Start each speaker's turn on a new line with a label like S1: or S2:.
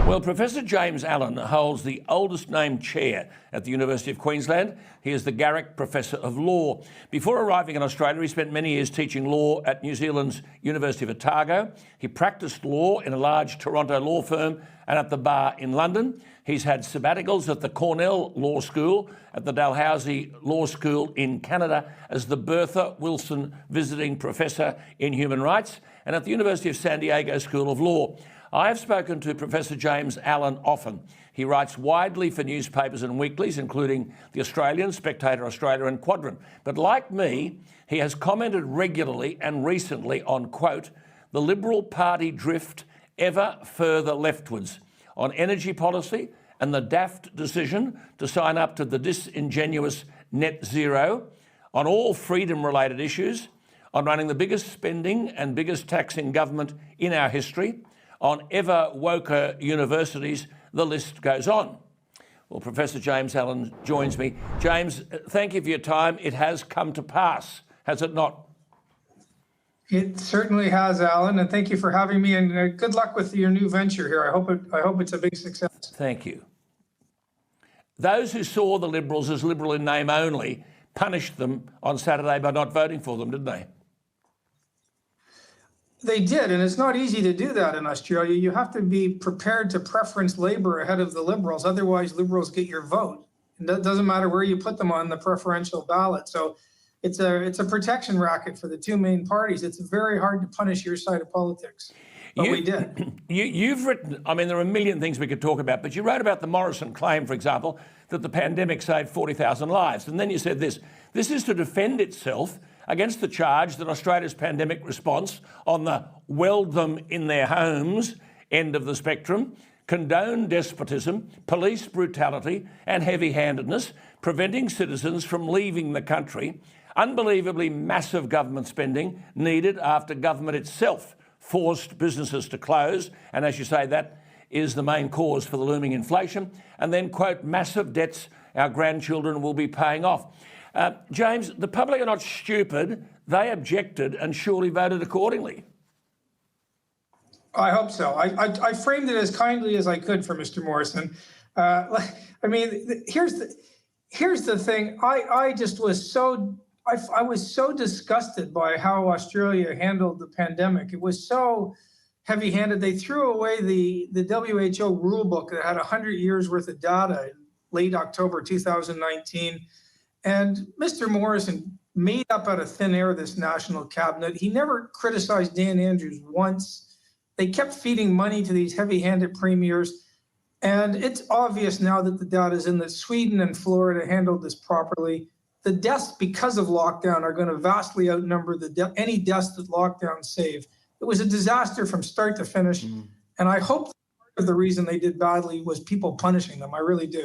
S1: Well, Professor James Allan holds the oldest named chair at the University of Queensland. He is the Garrick Professor of Law. Before arriving in Australia, he spent many years teaching law at New Zealand's University of Otago. He practiced law in a large Toronto law firm and at the bar in London. He's had sabbaticals at the Cornell Law School, at the Dalhousie Law School in Canada as the Bertha Wilson Visiting Professor in Human Rights, and at the University of San Diego School of Law. I have spoken to Professor James Allan often. He writes widely for newspapers and weeklies, including The Australian, Spectator Australia and Quadrant. But like me, he has commented regularly and recently on, quote, the Liberal Party drift ever further leftwards, on energy policy and the daft decision to sign up to the disingenuous net zero, on all freedom-related issues, on running the biggest spending and biggest taxing government in our history, on ever woker universities, the list goes on. Well, Professor James Allan joins me. James, thank you for your time. It has come to pass, has it not?
S2: It certainly has, Allan, and thank you for having me, and good luck with your new venture here. I hope it's a big success.
S1: Thank you. Those who saw the Liberals as Liberal in name only punished them on Saturday by not voting for them, didn't they?
S2: They did, and it's not easy to do that in Australia. You have to be prepared to preference Labor ahead of the Liberals. Otherwise, Liberals get your vote. And it doesn't matter where you put them on the preferential ballot. So it's a protection racket for the two main parties. It's very hard to punish your side of politics. But we did.
S1: You've written, I mean, there are a million things we could talk about, but you wrote about the Morrison claim, for example, that the pandemic saved 40,000 lives. And then you said this is to defend itself against the charge that Australia's pandemic response on the weld them in their homes end of the spectrum condoned despotism, police brutality and heavy-handedness, preventing citizens from leaving the country, unbelievably massive government spending needed after government itself forced businesses to close, and as you say, that is the main cause for the looming inflation, and then, quote, massive debts our grandchildren will be paying off. James, the public are not stupid. They objected and surely voted accordingly.
S2: I hope so. I framed it as kindly as I could for Mr. Morrison. I mean, here's the thing. I just was I was so disgusted by how Australia handled the pandemic. It was so heavy-handed. They threw away the WHO rule book that had 100 years worth of data in late October 2019. And Mr. Morrison made up out of thin air this national cabinet. He never criticized Dan Andrews once. They kept feeding money to these heavy-handed premiers. And it's obvious now that the data is in that Sweden and Florida handled this properly. The deaths because of lockdown are going to vastly outnumber any deaths that lockdown saved. It was a disaster from start to finish. And I hope part of the reason they did badly was people punishing them. I really do.